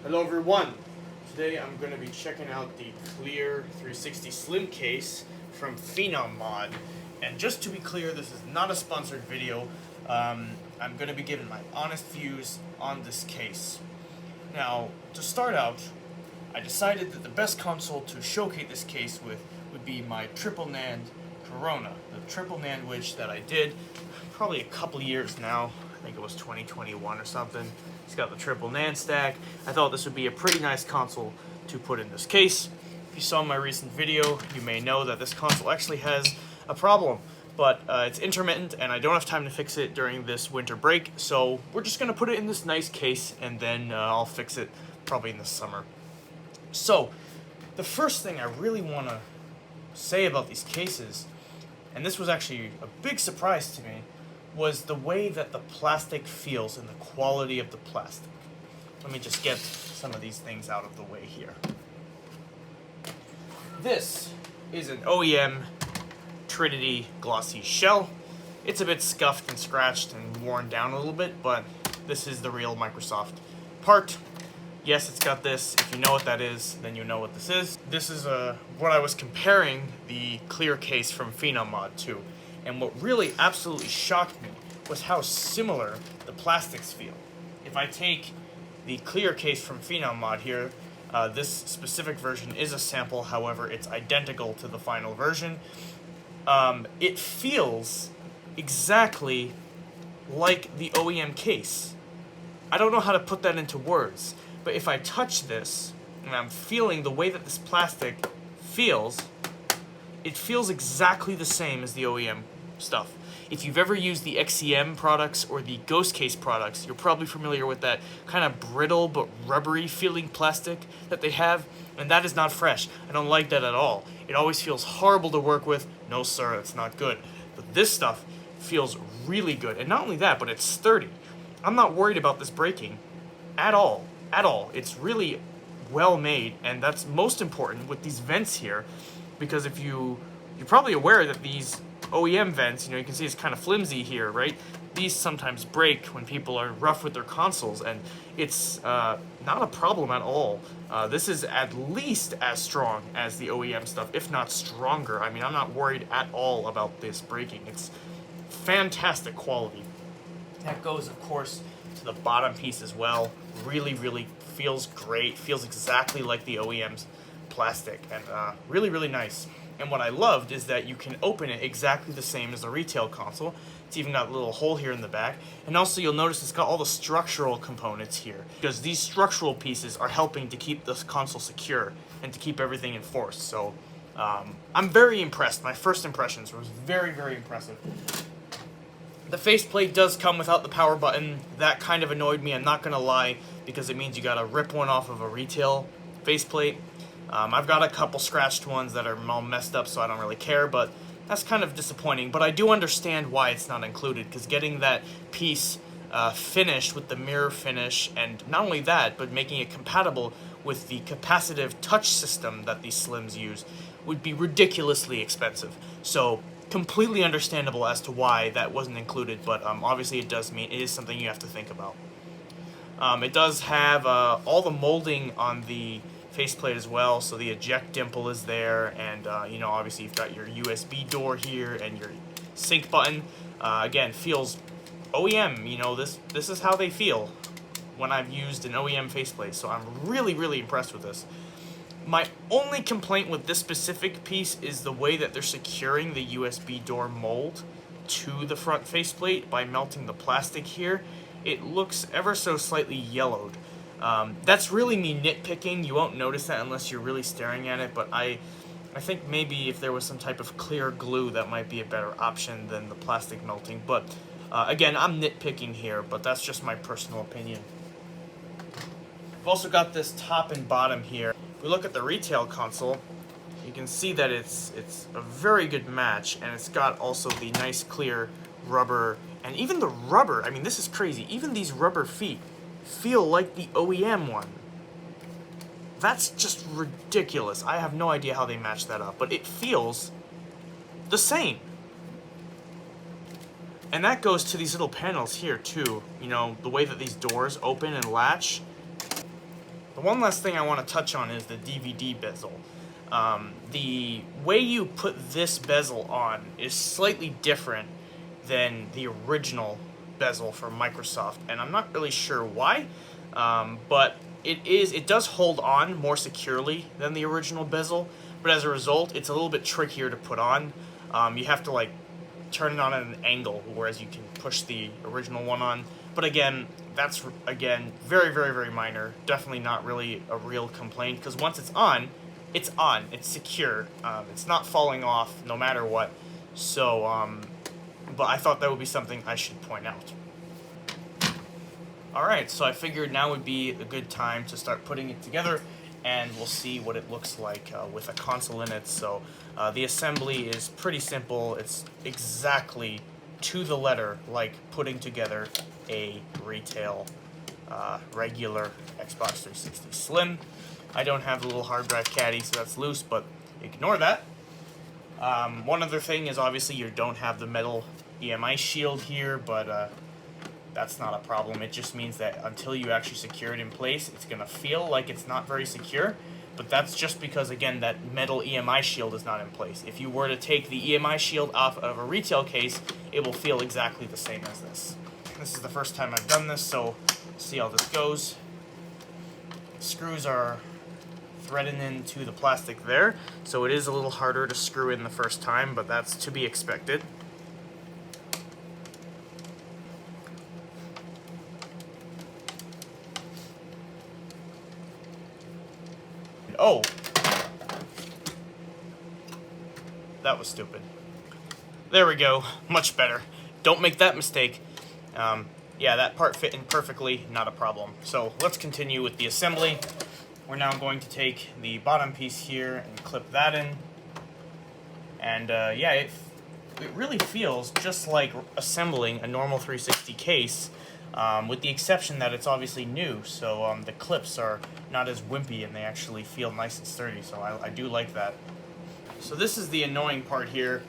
Hello everyone! Today I'm going to be checking out the Clear 360 Slim case from PhenomMod. And just to be clear, this is not a sponsored video. I'm going to be giving my honest views on this case. Now, to start out, I decided that the best console to showcase this case with would be my Triple NAND Corona. The Triple NAND which that I did probably a couple years now. I think it was 2021 or something. It's got the triple NAND stack. I thought this would be a pretty nice console to put in this case. If you saw my recent video, you may know that this console actually has a problem, but it's intermittent and I don't have time to fix it during this winter break, so we're just going to put it in this nice case and then I'll fix it probably in the summer. So, the first thing I really want to say about these cases, and this was actually a big surprise to me, was the way that the plastic feels and the quality of the plastic. Let me just get some of these things out of the way here. This is an OEM Trinity glossy shell. It's a bit scuffed and scratched and worn down a little bit, but this is the real Microsoft part. Yes, it's got this. If you know what that is, then you know what this is. This is what I was comparing the clear case from PhenomMod to. And what really absolutely shocked me was how similar the plastics feel. If I take the clear case from PhenomMod here, this specific version is a sample, however, it's identical to the final version. It feels exactly like the OEM case. I don't know how to put that into words, but if I touch this, and I'm feeling the way that this plastic feels, it feels exactly the same as the OEM stuff. If you've ever used the XEM products or the Ghost Case products, you're probably familiar with that kind of brittle but rubbery feeling plastic that they have, and that is not fresh. I don't like that at all. It always feels horrible to work with. No sir, it's not good. But this stuff feels really good, and not only that, but it's sturdy. I'm not worried about this breaking at all. At all. It's really well made, and that's most important with these vents here, because if you're probably aware that these OEM vents, you can see it's kind of flimsy here, right? These sometimes break when people are rough with their consoles, and it's not a problem at all. This is at least as strong as the OEM stuff, if not stronger. I mean, I'm not worried at all about this breaking. It's fantastic quality. That goes, of course, to the bottom piece as well. Really, really feels great. Feels exactly like the OEM's plastic, and really, really nice. And what I loved is that you can open it exactly the same as the retail console. It's even got a little hole here in the back. And also you'll notice it's got all the structural components here, because these structural pieces are helping to keep this console secure and to keep everything enforced. So I'm very impressed. My first impressions was very, very impressive. The faceplate does come without the power button. That kind of annoyed me, I'm not going to lie, because it means you got to rip one off of a retail faceplate. I've got a couple scratched ones that are all messed up, so I don't really care, but that's kind of disappointing. But I do understand why it's not included, because getting that piece finished with the mirror finish, and not only that, but making it compatible with the capacitive touch system that these Slims use would be ridiculously expensive. So completely understandable as to why that wasn't included, but obviously it is something you have to think about. It does have all the molding on the faceplate as well, so the eject dimple is there, and obviously you've got your USB door here and your sync button. Again, feels OEM. This is how they feel when I've used an OEM faceplate, so I'm really, really impressed with this. My only complaint with this specific piece is the way that they're securing the USB door mold to the front faceplate by melting the plastic here. It looks ever so slightly yellowed. That's really me nitpicking. You won't notice that unless you're really staring at it, but I think maybe if there was some type of clear glue, that might be a better option than the plastic melting. But again, I'm nitpicking here, but that's just my personal opinion. I've also got this top and bottom here. If we look at the retail console, you can see that it's a very good match, and it's got also the nice clear rubber, and even the rubber, I mean, this is crazy. Even these rubber feet feel like the OEM one. That's just ridiculous. I have no idea how they match that up, but it feels the same. And that goes to these little panels here too. You know, the way that these doors open and latch. The one last thing I want to touch on is the DVD bezel. The way you put this bezel on is slightly different than the original bezel from Microsoft, and I'm not really sure why, but it does hold on more securely than the original bezel, but as a result, it's a little bit trickier to put on. You have to like turn it on at an angle, whereas you can push the original one on. But again, that's very, very, very minor. Definitely not really a real complaint, because once it's on, it's secure. It's not falling off no matter what. So, but I thought that would be something I should point out. Alright, so I figured now would be a good time to start putting it together, and we'll see what it looks like with a console in it. So the assembly is pretty simple. It's exactly to the letter like putting together a retail regular Xbox 360 Slim. I don't have the little hard drive caddy, so that's loose, but ignore that. One other thing is obviously you don't have the metal EMI shield here, but that's not a problem. It just means that until you actually secure it in place, it's going to feel like it's not very secure, but that's just because, again, that metal EMI shield is not in place. If you were to take the EMI shield off of a retail case, it will feel exactly the same as this. This is the first time I've done this, so see how this goes. Screws are threaded into the plastic there, so it is a little harder to screw in the first time, but that's to be expected. Oh! That was stupid. There we go. Much better. Don't make that mistake. Yeah, that part fit in perfectly, not a problem. So let's continue with the assembly. We're now going to take the bottom piece here and clip that in. And yeah, it really feels just like assembling a normal 360 case, with the exception that it's obviously new, so the clips are not as wimpy and they actually feel nice and sturdy, so I do like that. So this is the annoying part here,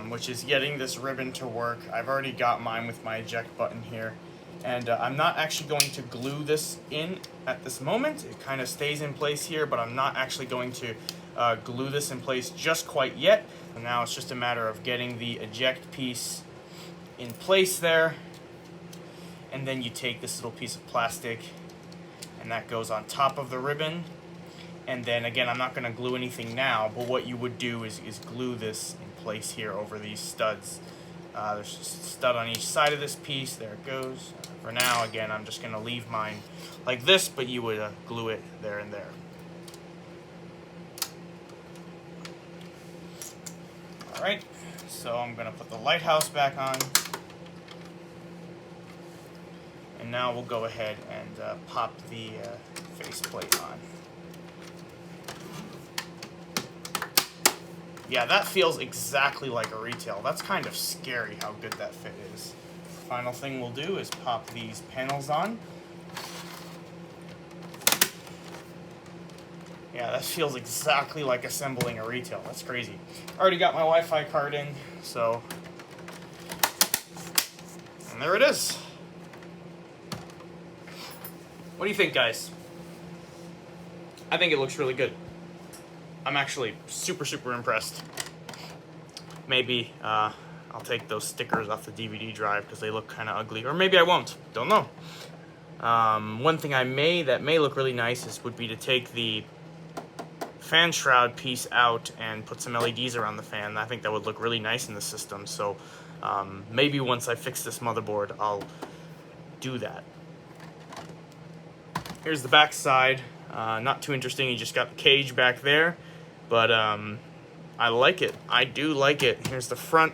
which is getting this ribbon to work. I've already got mine with my eject button here, and I'm not actually going to glue this in at this moment. It kind of stays in place here, but I'm not actually going to glue this in place just quite yet. And now it's just a matter of getting the eject piece in place there, and then you take this little piece of plastic and that goes on top of the ribbon. And then again, I'm not going to glue anything now, but what you would do is glue this in place here over these studs. There's just a stud on each side of this piece. There it goes. For now, again, I'm just going to leave mine like this, but you would glue it there and there. Alright, so I'm going to put the lighthouse back on. And now we'll go ahead and pop the faceplate on. Yeah, that feels exactly like a retail. That's kind of scary how good that fit is. Final thing we'll do is pop these panels on. Yeah, that feels exactly like assembling a retail. That's crazy. Already got my Wi-Fi card in, so... And there it is. What do you think, guys? I think it looks really good. I'm actually super, super impressed. Maybe I'll take those stickers off the DVD drive because they look kind of ugly. Or maybe I won't. Don't know. One thing that may look really nice would be to take the fan shroud piece out and put some LEDs around the fan. I think that would look really nice in the system. So maybe once I fix this motherboard, I'll do that. Here's the back side. Not too interesting. You just got the cage back there. But I like it. I do like it. Here's the front.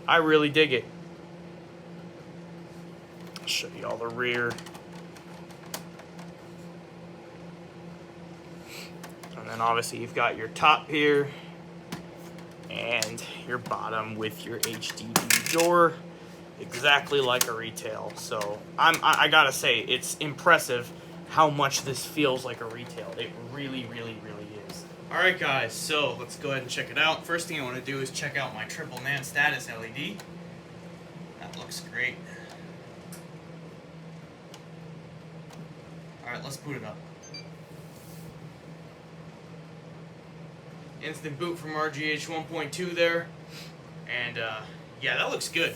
I really dig it. I'll show you all the rear. And then obviously you've got your top here and your bottom with your HDD door, exactly like a retail. So I gotta say, it's impressive how much this feels like a retail. It really, really, really is. Alright guys, so let's go ahead and check it out. First thing I want to do is check out my triple NAND status LED. That looks great. Alright, let's boot it up. Instant boot from RGH 1.2 there. And yeah, that looks good.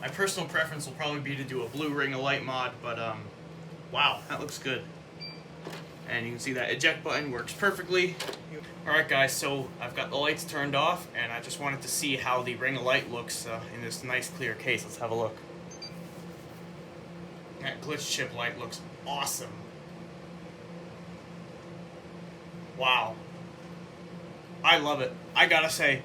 My personal preference will probably be to do a blue ring of light mod, but wow, that looks good. And you can see that eject button works perfectly. Alright guys, so I've got the lights turned off, and I just wanted to see how the ring of light looks in this nice clear case. Let's have a look. That glitch chip light looks awesome. Wow. I love it. I gotta say,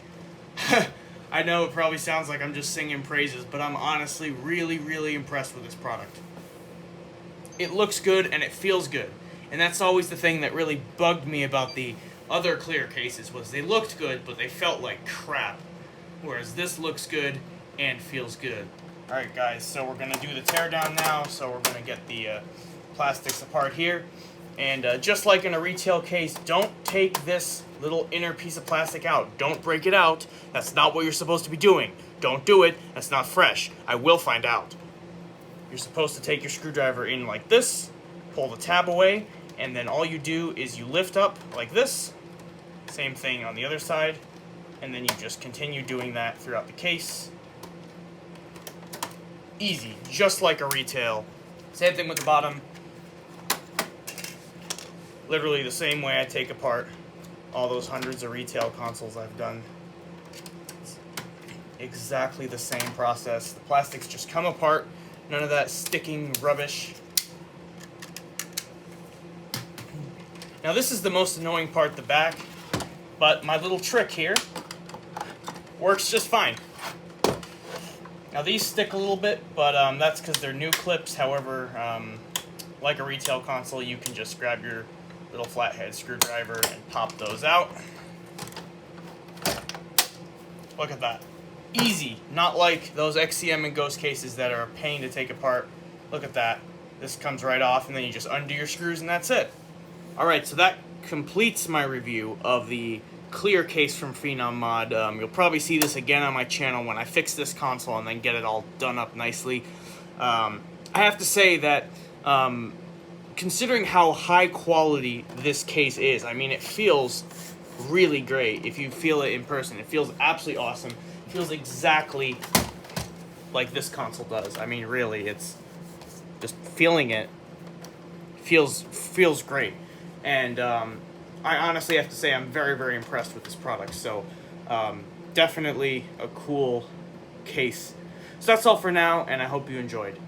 I know it probably sounds like I'm just singing praises, but I'm honestly really impressed with this product. It looks good and it feels good. And that's always the thing that really bugged me about the other clear cases, was they looked good, but they felt like crap. Whereas this looks good and feels good. Alright guys, so we're going to do the teardown now. So we're going to get the plastics apart here. And just like in a retail case, don't take this little inner piece of plastic out. Don't break it out. That's not what you're supposed to be doing. Don't do it. That's not fresh. I will find out. You're supposed to take your screwdriver in like this, pull the tab away, and then all you do is you lift up like this. Same thing on the other side, and then you just continue doing that throughout the case. Easy, just like a retail. Same thing with the bottom. Literally the same way I take apart all those hundreds of retail consoles I've done. It's exactly the same process. The plastics just come apart, none of that sticking rubbish. Now this is the most annoying part, the back, but my little trick here works just fine. Now these stick a little bit, but that's because they're new clips. However, like a retail console, you can just grab your little flathead screwdriver and pop those out. Look at that. Easy. Not like those XCM and Ghost cases that are a pain to take apart. Look at that. This comes right off, and then you just undo your screws, and that's it. Alright, so that completes my review of the clear case from PhenomMod. You'll probably see this again on my channel when I fix this console and then get it all done up nicely. I have to say that considering how high quality this case is, I mean, it feels really great. If you feel it in person, it feels absolutely awesome. It feels exactly like this console does. I mean, really, it's just feeling it feels great. And I honestly have to say I'm very impressed with this product. So definitely a cool case. So that's all for now, and I hope you enjoyed.